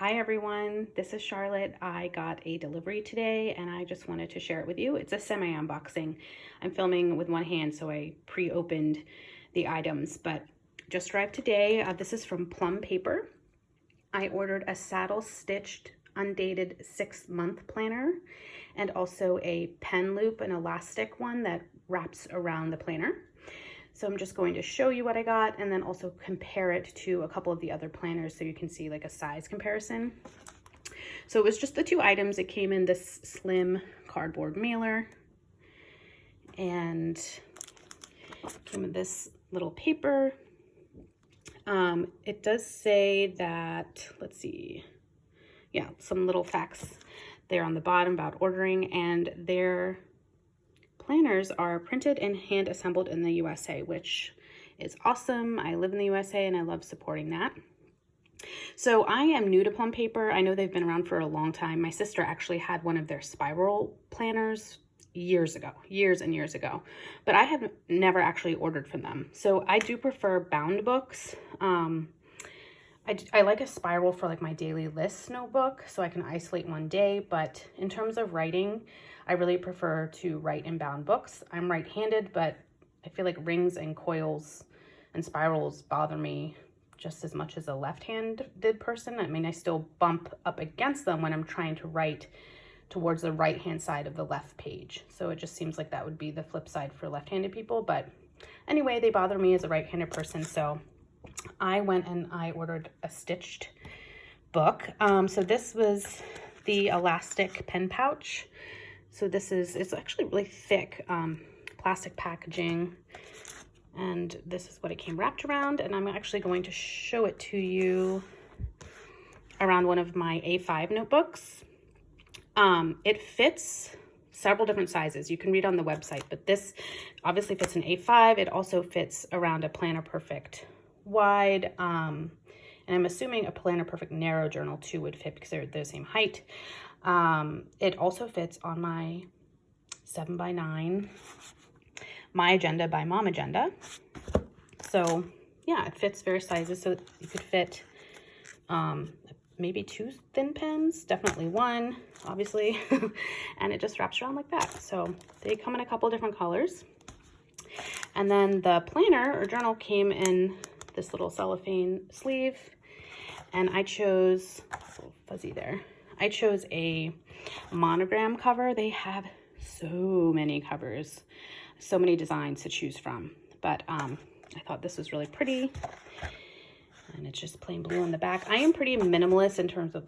Hi everyone, this is Charlotte. I got a delivery today and I just wanted to share it with you. It's a semi-unboxing. I'm filming with one hand, so I pre-opened the items, but just arrived today. This is from Plum Paper. I ordered a saddle stitched undated 6-month planner and also a pen loop, an elastic one that wraps around the planner. So I'm just going to show you what I got and then also compare it to a couple of the other planners so you can see like a size comparison. So it was just the two items. It came in this slim cardboard mailer and came in this little paper. It does say that, let's see, yeah, some little facts there on the bottom about ordering, and their planners are printed and hand assembled in the USA, which is awesome. I live in the USA and I love supporting that. So I am new to Plum Paper. I know they've been around for a long time. My sister actually had one of their spiral planners years and years ago, but I have never actually ordered from them. So I do prefer bound books. I like a spiral for like my daily list notebook so I can isolate one day, but in terms of writing, I really prefer to write in bound books. I'm right-handed, but I feel like rings and coils and spirals bother me just as much as a left-handed person. I mean, I still bump up against them when I'm trying to write towards the right-hand side of the left page. So it just seems like that would be the flip side for left-handed people. But anyway, they bother me as a right-handed person. So I went and I ordered a stitched book. So this was the elastic pen pouch. So it's actually really thick plastic packaging, and this is what it came wrapped around, and I'm actually going to show it to you around one of my A5 notebooks. It fits several different sizes. You can read on the website, but this obviously fits an A5. It also fits around a Planner Perfect wide, and I'm assuming a Planner Perfect narrow journal too would fit because they're the same height. It also fits on my 7x9 My Agenda by Mom Agenda. So yeah, it fits various sizes. So you could fit maybe 2 thin pens, definitely 1, obviously, and it just wraps around like that. So they come in a couple different colors. And then the planner or journal came in this little cellophane sleeve, and I chose, it's a little fuzzy there, I chose a monogram cover. They have so many covers, so many designs to choose from, but I thought this was really pretty, and it's just plain blue on the back. I am pretty minimalist in terms of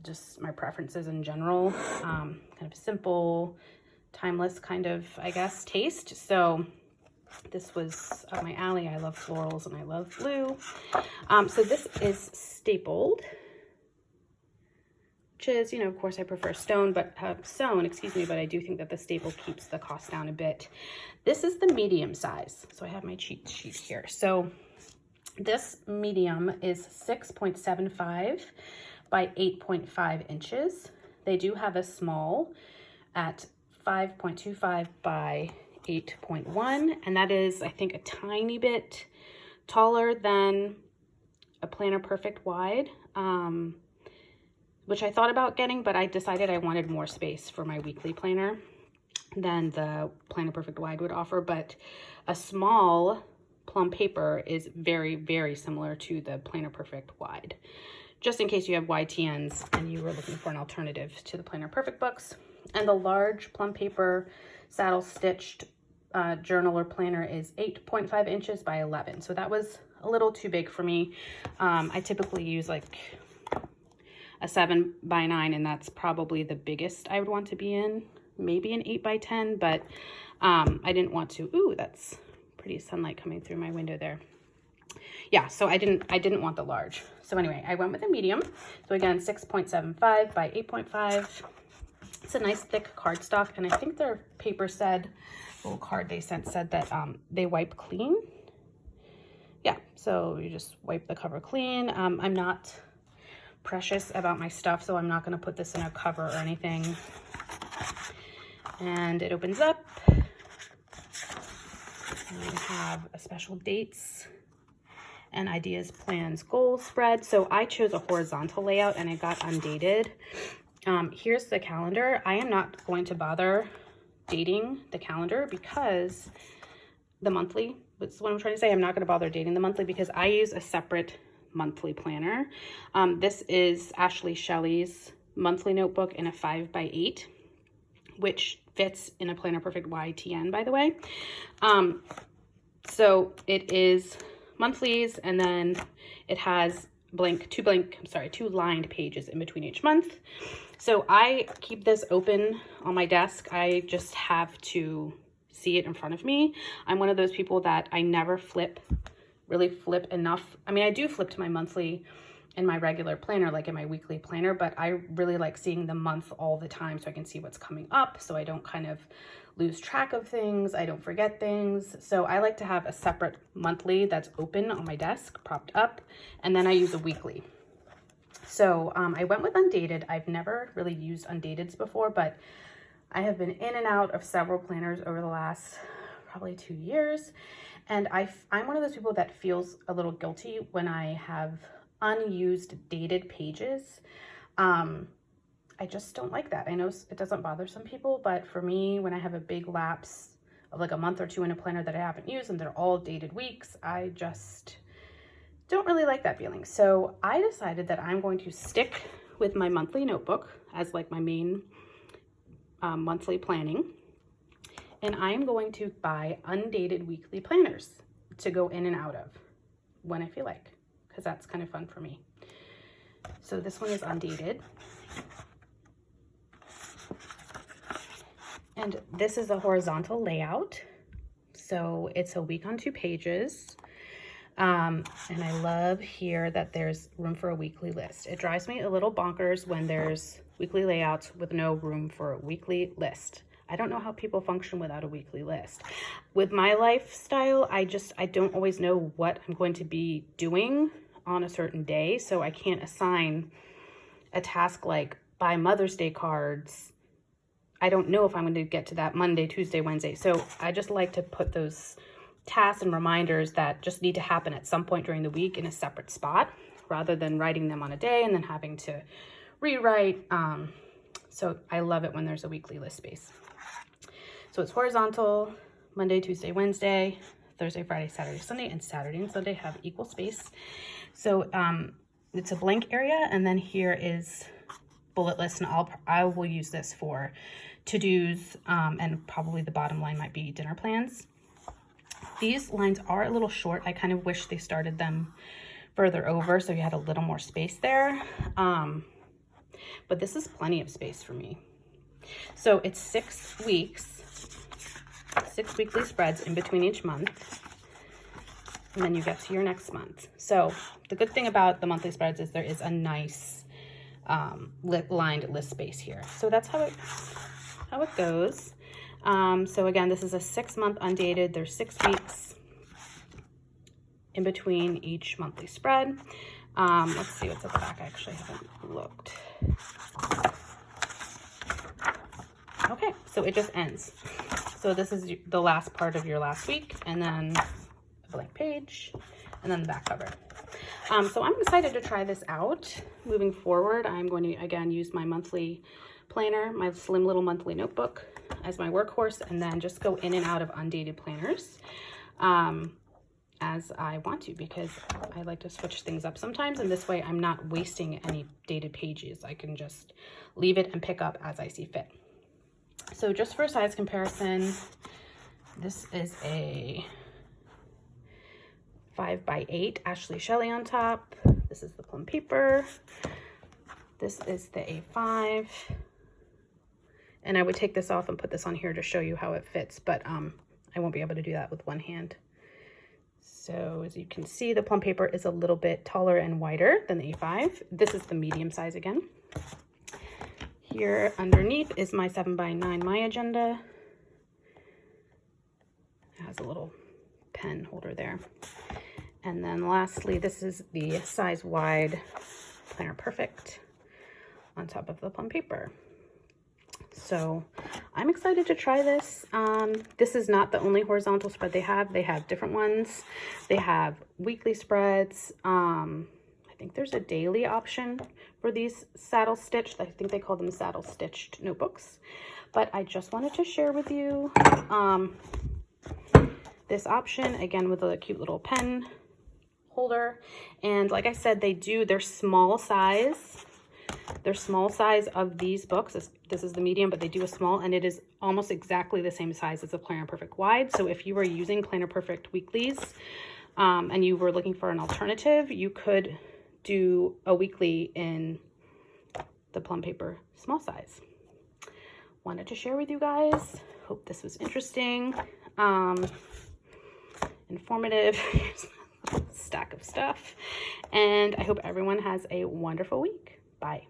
just my preferences in general, kind of simple, timeless kind of, I guess, taste. So this was up my alley. I love florals and I love blue. So this is stapled, which is, you know, of course I prefer sewn, but I do think that the staple keeps the cost down a bit. This is the medium size. So I have my cheat sheet here. So this medium is 6.75 by 8.5 inches. They do have a small at 5.25 by 8.1, and that is, I think, a tiny bit taller than a Planner Perfect wide, which I thought about getting, but I decided I wanted more space for my weekly planner than the Planner Perfect wide would offer. But a small Plum Paper is very, very similar to the Planner Perfect wide, just in case you have YTNs and you were looking for an alternative to the Planner Perfect books. And the large Plum Paper saddle stitched journal or planner is 8.5 inches by 11. So that was a little too big for me. I typically use like a 7x9, and that's probably the biggest I would want to be in, maybe an 8x10, but I didn't want to. Ooh, that's pretty sunlight coming through my window there. Yeah, so I didn't want the large. So anyway, I went with a medium. So again, 6.75 by 8.5. It's a nice thick cardstock, and I think their paper said, little card they sent said that they wipe clean. Yeah, so you just wipe the cover clean. I'm not precious about my stuff, so I'm not going to put this in a cover or anything. And it opens up. And we have a special dates and ideas, plans, goals spread. So I chose a horizontal layout and I got undated. Here's the calendar. I am not going to bother dating the calendar because the monthly, that's what I'm trying to say. I'm not going to bother dating the monthly because I use a separate monthly planner. This is Ashley Shelley's monthly notebook in a 5x8, which fits in a Planner Perfect YTN, by the way. So it is monthlies, and then it has two lined pages in between each month. So I keep this open on my desk. I just have to see it in front of me. I'm one of those people that I never really flip enough. I mean, I do flip to my monthly in my regular planner, like in my weekly planner, but I really like seeing the month all the time so I can see what's coming up, so I don't kind of lose track of things, I don't forget things. So I like to have a separate monthly that's open on my desk, propped up, and then I use a weekly. So I went with undated. I've never really used undateds before, but I have been in and out of several planners over the last probably 2 years. And I'm one of those people that feels a little guilty when I have unused dated pages. I just don't like that. I know it doesn't bother some people, but for me, when I have a big lapse of like a month or two in a planner that I haven't used and they're all dated weeks, I just don't really like that feeling. So I decided that I'm going to stick with my monthly notebook as like my main monthly planning. And I'm going to buy undated weekly planners to go in and out of when I feel like, because that's kind of fun for me. So this one is undated. And this is a horizontal layout. So it's a week on 2 pages. And I love here that there's room for a weekly list. It drives me a little bonkers when there's weekly layouts with no room for a weekly list. I don't know how people function without a weekly list. With my lifestyle, I don't always know what I'm going to be doing on a certain day. So I can't assign a task like buy Mother's Day cards. I don't know if I'm going to get to that Monday, Tuesday, Wednesday. So I just like to put those tasks and reminders that just need to happen at some point during the week in a separate spot rather than writing them on a day and then having to rewrite. So I love it when there's a weekly list space. So it's horizontal, Monday, Tuesday, Wednesday, Thursday, Friday, Saturday, Sunday, and Saturday and Sunday have equal space. So it's a blank area, and then here is bullet list, and I will use this for to-dos, and probably the bottom line might be dinner plans. These lines are a little short. I kind of wish they started them further over so you had a little more space there. But this is plenty of space for me. So it's 6 weeks, 6 weekly spreads in between each month. And then you get to your next month. So the good thing about the monthly spreads is there is a nice lined list space here. So that's how it goes. So again, this is a 6-month undated. There's 6 weeks in between each monthly spread. Let's see what's at the back. I actually haven't looked. Okay, so it just ends. So this is the last part of your last week, and then a blank page, and then the back cover. So I'm excited to try this out. Moving forward, I'm going to, again, use my monthly planner, my slim little monthly notebook as my workhorse, and then just go in and out of undated planners as I want to, because I like to switch things up sometimes, and this way I'm not wasting any dated pages. I can just leave it and pick up as I see fit. So just for a size comparison, this is a 5x8 Ashley Shelley on top. This is the Plum Paper. This is the A5. And I would take this off and put this on here to show you how it fits, but I won't be able to do that with one hand. So as you can see, the Plum Paper is a little bit taller and wider than the A5. This is the medium size again. Here underneath is my 7x9 My Agenda. It has a little pen holder there. And then lastly, this is the size wide Planner Perfect on top of the Plum Paper. So I'm excited to try this. This is not the only horizontal spread they have. They have different ones. They have weekly spreads. I think there's a daily option for these saddle stitched. I think they call them saddle stitched notebooks. But I just wanted to share with you this option, again, with a cute little pen holder. And like I said, they're small size. They're small size of these books. This is the medium, but they do a small, and it is almost exactly the same size as a Planner Perfect wide. So if you were using Planner Perfect weeklies and you were looking for an alternative, you could do a weekly in the Plum Paper small size. Wanted to share with you guys. Hope this was interesting, informative. Here's a stack of stuff, and I hope everyone has a wonderful week. Bye.